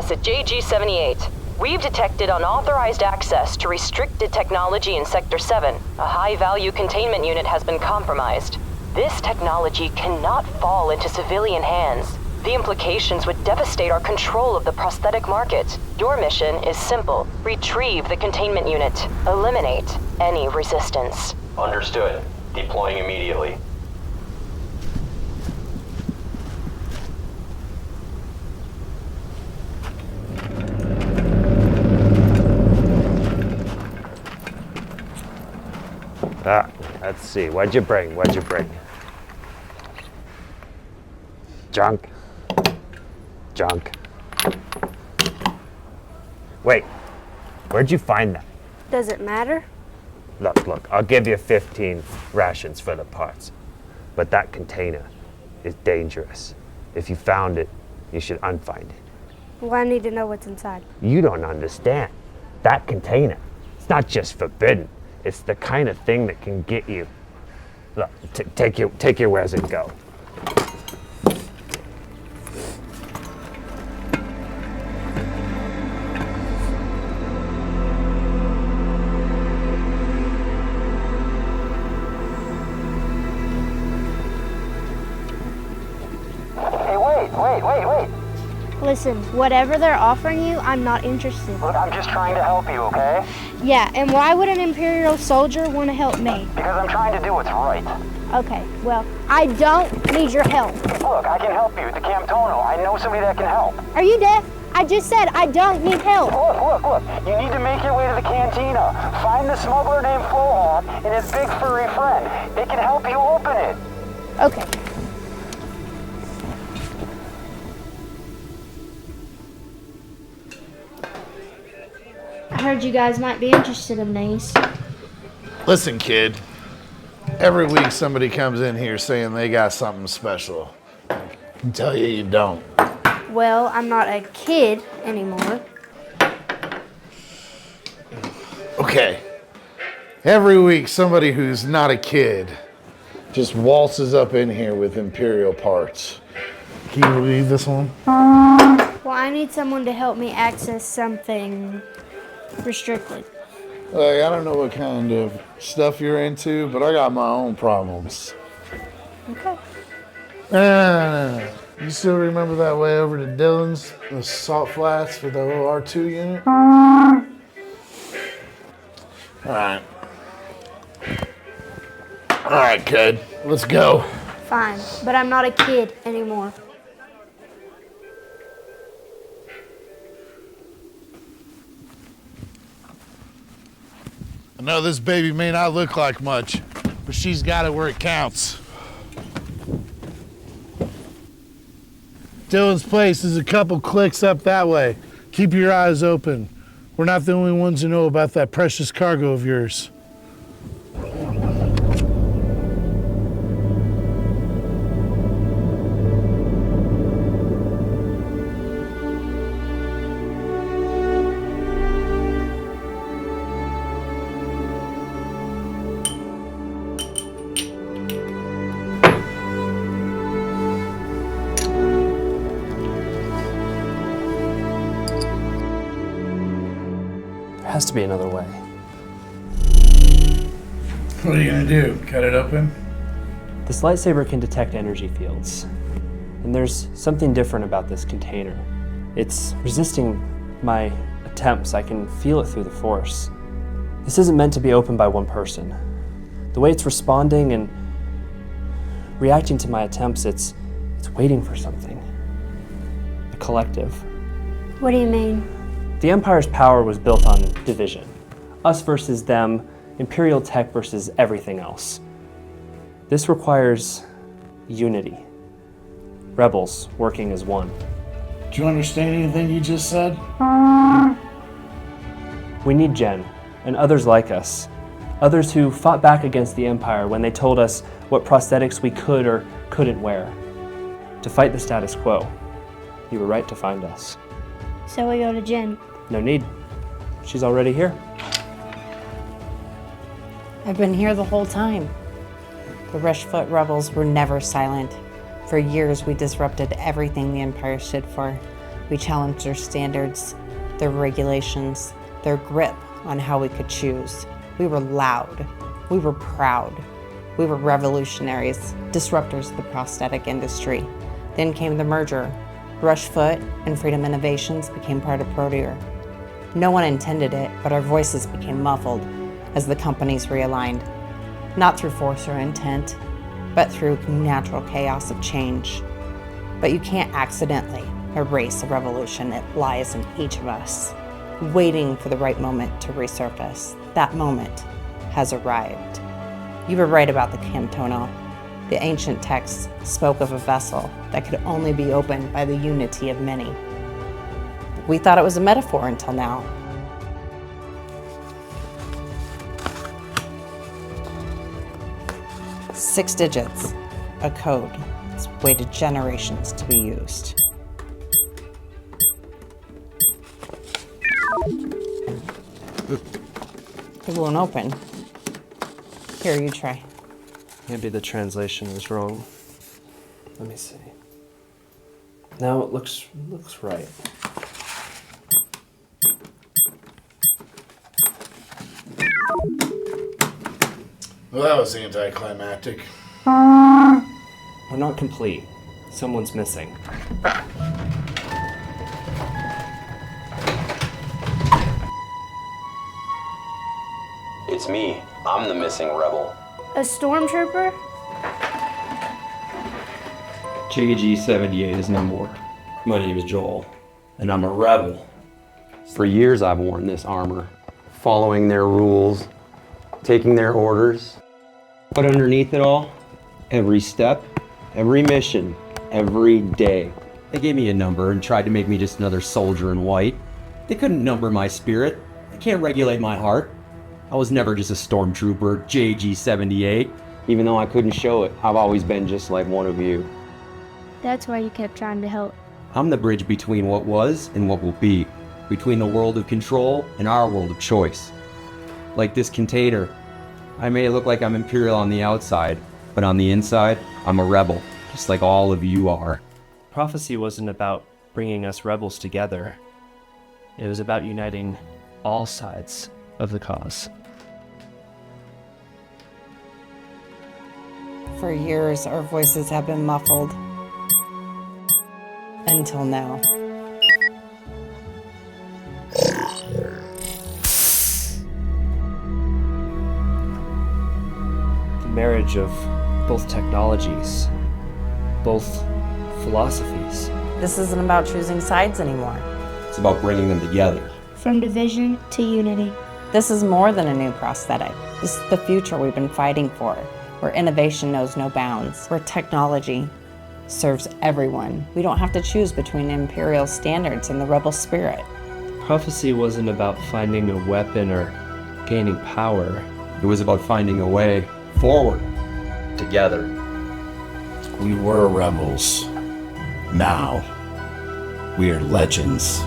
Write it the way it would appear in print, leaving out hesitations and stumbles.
FIBERGLASS at JG78. We've detected unauthorized access to restricted technology in Sector 7. A high-value containment unit has been compromised. This technology cannot fall into civilian hands. The implications would devastate our control of the prosthetic market. Your mission is simple. Retrieve the containment unit. Eliminate any resistance. Understood. Deploying immediately. Let's see. What'd you bring? Junk. Wait, where'd you find that? Does it matter? Look, I'll give you 15 rations for the parts. But that container is dangerous. If you found it, you should unfind it. Well, I need to know what's inside. You don't understand. That container, it's not just forbidden. It's the kind of thing that can get you. Look, take your wares and go. Wait. Listen, whatever they're offering you, I'm not interested. Look, I'm just trying to help you, okay? Yeah, and why would an Imperial soldier want to help me? Because I'm trying to do what's right. Okay, well, I don't need your help. Look, I can help you. The Camtono. I know somebody that can help. Are you deaf? I just said I don't need help. Look. You need to make your way to the cantina. Find the smuggler named Flowhawk and his big furry friend. They can help you open it. Okay. I heard you guys might be interested in these. Listen, kid. Every week somebody comes in here saying they got something special. I can tell you don't. Well, I'm not a kid anymore. Okay. Every week somebody who's not a kid just waltzes up in here with Imperial parts. Can you believe this one? Well, I need someone to help me access something restricted. Like, I don't know what kind of stuff you're into, but I got my own problems. Okay. No. You still remember that way over to Dylan's, the salt flats for the little R2 unit? All right, kid, let's go. Fine, but I'm not a kid anymore. I know this baby may not look like much, but she's got it where it counts. Dylan's place is a couple clicks up that way. Keep your eyes open. We're not the only ones who know about that precious cargo of yours. There has to be another way. What are you gonna do? Cut it open? This lightsaber can detect energy fields. And there's something different about this container. It's resisting my attempts. I can feel it through the Force. This isn't meant to be opened by one person. The way it's responding and reacting to my attempts, it's waiting for something. A collective. What do you mean? The Empire's power was built on division. Us versus them, Imperial tech versus everything else. This requires unity. Rebels working as one. Do you understand anything you just said? We need Jen, and others like us. Others who fought back against the Empire when they told us what prosthetics we could or couldn't wear. To fight the status quo. You were right to find us. So we go to Jen. No need. She's already here. I've been here the whole time. The Rushfoot rebels were never silent. For years, we disrupted everything the Empire stood for. We challenged their standards, their regulations, their grip on how we could choose. We were loud. We were proud. We were revolutionaries, disruptors of the prosthetic industry. Then came the merger. Rushfoot and Freedom Innovations became part of PROTEOR. No one intended it, but our voices became muffled as the companies realigned. Not through force or intent, but through natural chaos of change. But you can't accidentally erase a revolution. It lies in each of us, waiting for the right moment to resurface. That moment has arrived. You were right about the Cantona. The ancient texts spoke of a vessel that could only be opened by the unity of many. We thought it was a metaphor until now. Six digits, a code. It's waited generations to be used. It won't open. Here, you try. Maybe the translation was wrong. Let me see. Now it looks right. Well, that was anticlimactic. We're not complete. Someone's missing. It's me. I'm the missing rebel. A stormtrooper? JG78 is no more. My name is Joel, and I'm a rebel. For years I've worn this armor, following their rules, taking their orders. But underneath it all, every step, every mission, every day, they gave me a number and tried to make me just another soldier in white. They couldn't number my spirit. They can't regulate my heart. I was never just a stormtrooper, JG78. Even though I couldn't show it, I've always been just like one of you. That's why you kept trying to help. I'm the bridge between what was and what will be, between the world of control and our world of choice. Like this container, I may look like I'm Imperial on the outside, but on the inside, I'm a rebel, just like all of you are. Prophecy wasn't about bringing us rebels together. It was about uniting all sides of the cause. For years, our voices have been muffled. Until now. The marriage of both technologies, both philosophies. This isn't about choosing sides anymore. It's about bringing them together. From division to unity. This is more than a new prosthetic. This is the future we've been fighting for, where innovation knows no bounds, where technology serves everyone. We don't have to choose between Imperial standards and the rebel spirit. Prophecy wasn't about finding a weapon or gaining power. It was about finding a way forward, together. We were rebels. Now, we are legends.